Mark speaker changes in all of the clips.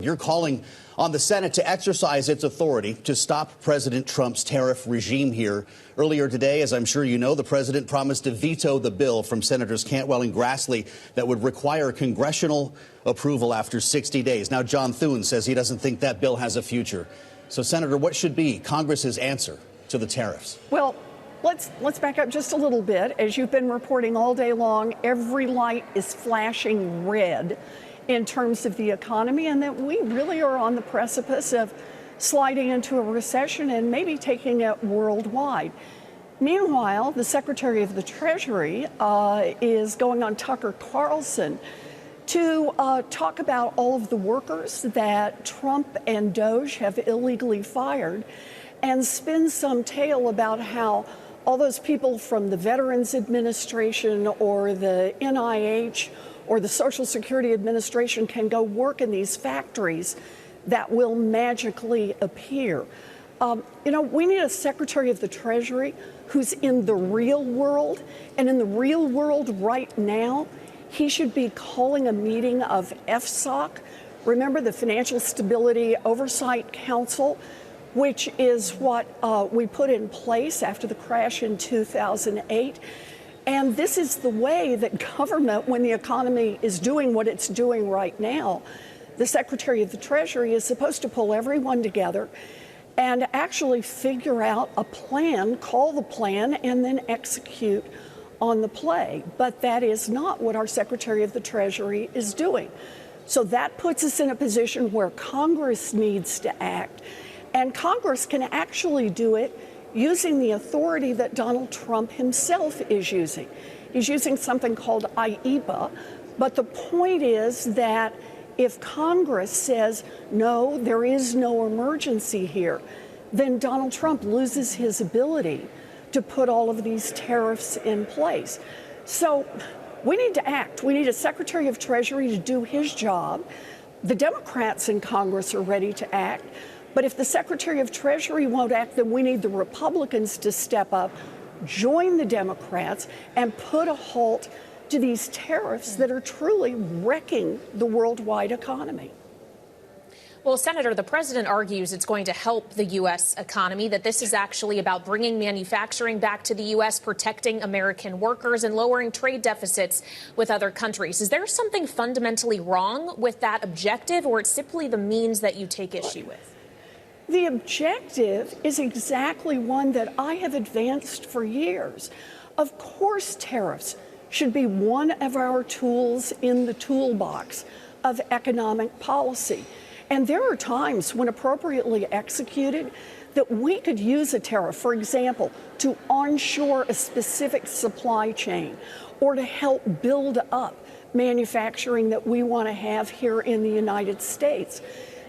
Speaker 1: You're calling on the Senate to exercise its authority to stop President Trump's tariff regime here. Earlier today, as I'm sure you know, the president promised to veto the bill from Senators Cantwell and Grassley that would require congressional approval after 60 days. Now, John Thune says he doesn't think that bill has a future. So, Senator, what should be Congress's answer to the tariffs?
Speaker 2: Well, let's back up just a little bit. As you've been reporting all day long, every light is flashing red in terms of the economy, and that we really are on the precipice of sliding into a recession and maybe taking it worldwide. Meanwhile, the Secretary of the Treasury is going on Tucker Carlson to talk about all of the workers that Trump and DOJ have illegally fired and spin some tale about how all those people from the Veterans Administration or the NIH or the Social Security Administration can go work in these factories that will magically appear. We need a Secretary of the Treasury who's in the real world. And in the real world right now, he should be calling a meeting of FSOC. Remember, the Financial Stability Oversight Council, which is what we put in place after the crash in 2008. And this is the way that government, when the economy is doing what it's doing right now, the Secretary of the Treasury is supposed to pull everyone together and actually figure out a plan, call the plan, and then execute on the play. But that is not what our Secretary of the Treasury is doing. So that puts us in a position where Congress needs to act, and Congress can actually do it using the authority that Donald Trump himself is using. He's using something called IEPA, but the point is that if Congress says, no, there is no emergency here, then Donald Trump loses his ability to put all of these tariffs in place. So we need to act. We need a Secretary of Treasury to do his job. The Democrats in Congress are ready to act. But if the Secretary of Treasury won't act, then we need the Republicans to step up, join the Democrats, and put a halt to these tariffs that are truly wrecking the worldwide economy.
Speaker 3: Well, Senator, the president argues it's going to help the U.S. economy, that this is actually about bringing manufacturing back to the U.S., protecting American workers, and lowering trade deficits with other countries. Is there something fundamentally wrong with that objective, or it's simply the means that you take issue with?
Speaker 2: The objective is exactly one that I have advanced for years. Of course, tariffs should be one of our tools in the toolbox of economic policy. And there are times when appropriately executed that we could use a tariff, for example, to onshore a specific supply chain or to help build up manufacturing that we want to have here in the United States.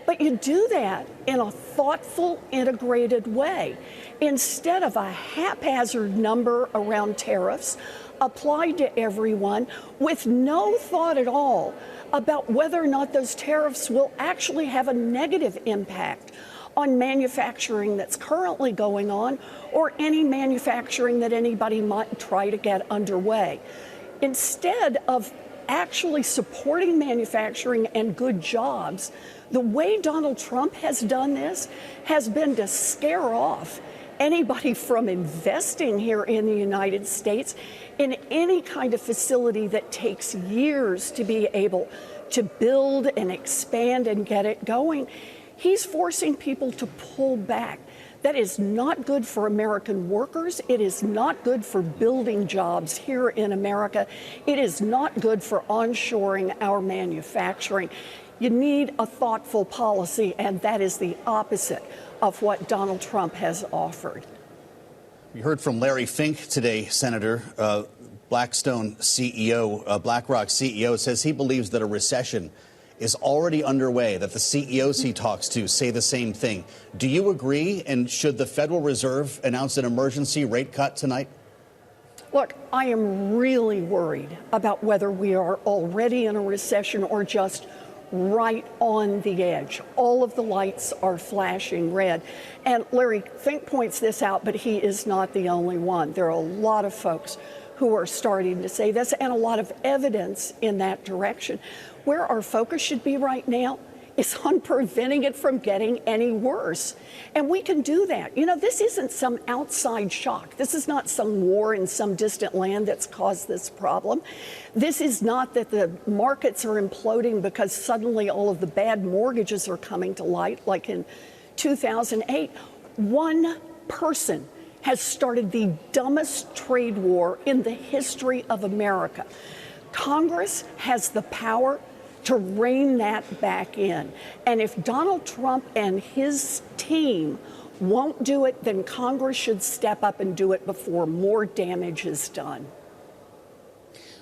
Speaker 2: But you do that in a thoughtful, integrated way, instead of a haphazard number around tariffs applied to everyone with no thought at all about whether or not those tariffs will actually have a negative impact on manufacturing that's currently going on or any manufacturing that anybody might try to get underway. Instead of actually supporting manufacturing and good jobs, the way Donald Trump has done this has been to scare off anybody from investing here in the United States in any kind of facility that takes years to be able to build and expand and get it going. He's forcing people to pull back. That is not good for American workers. It is not good for building jobs here in America. It is not good for onshoring our manufacturing. You need a thoughtful policy, and that is the opposite of what Donald Trump has offered.
Speaker 1: We heard from Larry Fink today, Senator. BlackRock CEO says he believes that a recession is already underway, that the CEOs he talks to say the same thing. Do you agree? And should the Federal Reserve announce an emergency rate cut tonight?
Speaker 2: Look, I am really worried about whether we are already in a recession or just right on the edge. All of the lights are flashing red. And Larry Fink points this out, but he is not the only one. There are a lot of folks who are starting to say this and a lot of evidence in that direction. Where our focus should be right now is on preventing it from getting any worse. And we can do that. You know, this isn't some outside shock. This is not some war in some distant land that's caused this problem. This is not that the markets are imploding because suddenly all of the bad mortgages are coming to light, like in 2008. One person has started the dumbest trade war in the history of America. Congress has the power to rein that back in. And if Donald Trump and his team won't do it, then Congress should step up and do it before more damage is done.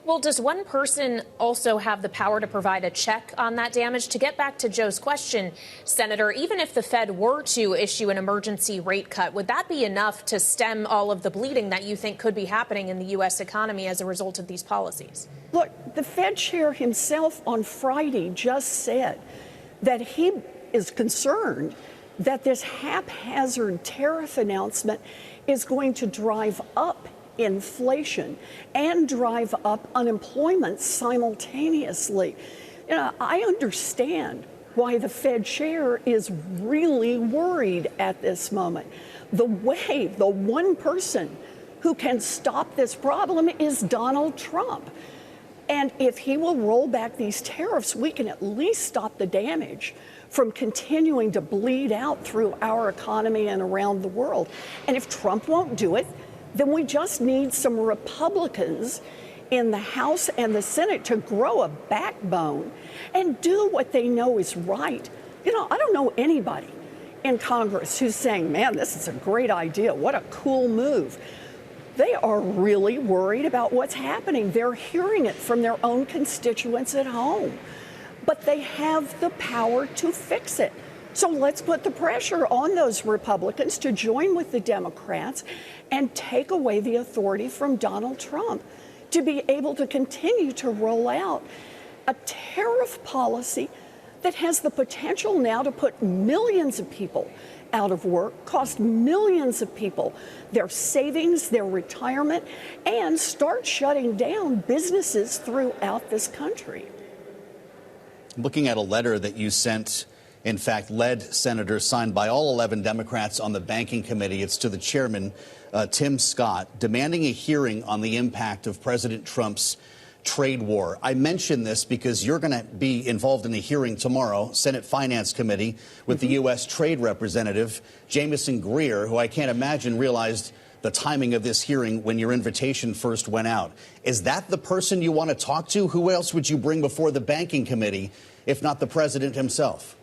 Speaker 3: Well, does one person also have the power to provide a check on that damage? To get back to Joe's question, Senator, even if the Fed were to issue an emergency rate cut, would that be enough to stem all of the bleeding that you think could be happening in the U.S. economy as a result of these policies?
Speaker 2: Look, the Fed chair himself on Friday just said that he is concerned that this haphazard tariff announcement is going to drive up inflation and drive up unemployment simultaneously. You know, I understand why the Fed chair is really worried at this moment. The one person who can stop this problem is Donald Trump. And if he will roll back these tariffs, we can at least stop the damage from continuing to bleed out through our economy and around the world. And if Trump won't do it, then we just need some Republicans in the House and the Senate to grow a backbone and do what they know is right. You know, I don't know anybody in Congress who's saying, man, this is a great idea. What a cool move. They are really worried about what's happening. They're hearing it from their own constituents at home. But they have the power to fix it. So let's put the pressure on those Republicans to join with the Democrats and take away the authority from Donald Trump to be able to continue to roll out a tariff policy that has the potential now to put millions of people out of work, cost millions of people their savings, their retirement, and start shutting down businesses throughout this country.
Speaker 1: Looking at a letter that you sent, in fact, led senators signed by all 11 Democrats on the banking committee. It's to the chairman, Tim Scott, demanding a hearing on the impact of President Trump's trade war. I mention this because you're going to be involved in a hearing tomorrow, Senate Finance Committee, with the U.S. Trade Representative, Jamieson Greer, who I can't imagine realized the timing of this hearing when your invitation first went out. Is that the person you want to talk to? Who else would you bring before the banking committee, if not the president himself?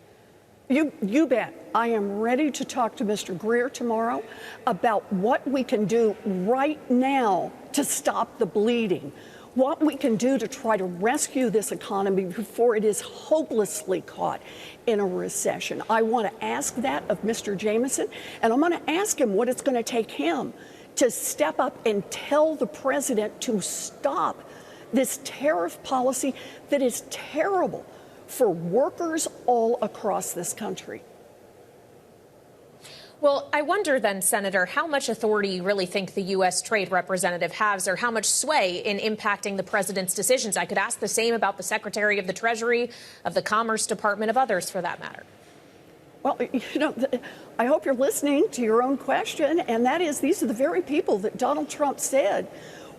Speaker 2: You bet. I am ready to talk to Mr. Greer tomorrow about what we can do right now to stop the bleeding, what we can do to try to rescue this economy before it is hopelessly caught in a recession. I want to ask that of Mr. Jamieson, and I'm going to ask him what it's going to take him to step up and tell the president to stop this tariff policy that is terrible for workers all across this country.
Speaker 3: Well, I wonder then, Senator, how much authority you really think the U.S. Trade Representative has, or how much sway in impacting the president's decisions. I could ask the same about the Secretary of the Treasury, of the Commerce Department, of others for that matter.
Speaker 2: Well, you know, I hope you're listening to your own question, and that is, these are the very people that Donald Trump said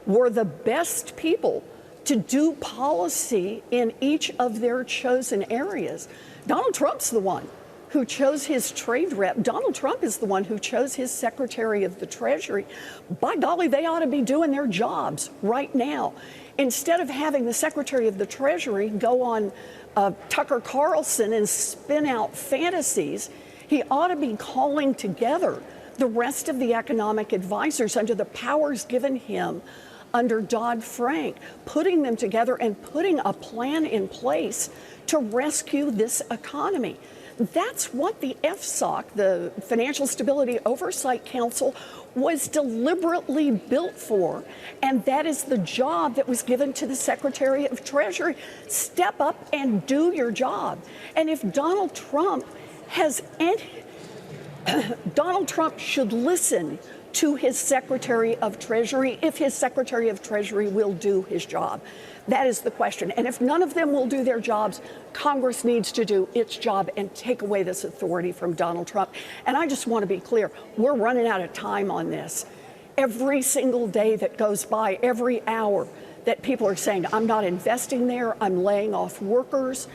Speaker 2: were the best people to do policy in each of their chosen areas. Donald Trump's the one who chose his trade rep. Donald Trump is the one who chose his Secretary of the Treasury. By golly, they ought to be doing their jobs right now. Instead of having the Secretary of the Treasury go on Tucker Carlson and spin out fantasies, he ought to be calling together the rest of the economic advisors under the powers given him under Dodd-Frank, putting them together and putting a plan in place to rescue this economy. That's what the FSOC, the Financial Stability Oversight Council, was deliberately built for. And that is the job that was given to the Secretary of Treasury. Step up and do your job. And if Donald Trump has any, Donald Trump should listen to his Secretary of Treasury if his Secretary of Treasury will do his job. That is the question. And if none of them will do their jobs, Congress needs to do its job and take away this authority from Donald Trump. And I just want to be clear, we're running out of time on this. Every single day that goes by, every hour that people are saying, I'm not investing there, I'm laying off workers,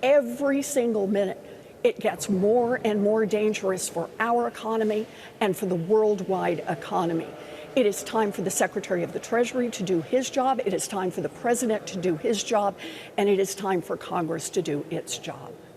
Speaker 2: every single minute, it gets more and more dangerous for our economy and for the worldwide economy. It is time for the Secretary of the Treasury to do his job. It is time for the President to do his job. And it is time for Congress to do its job.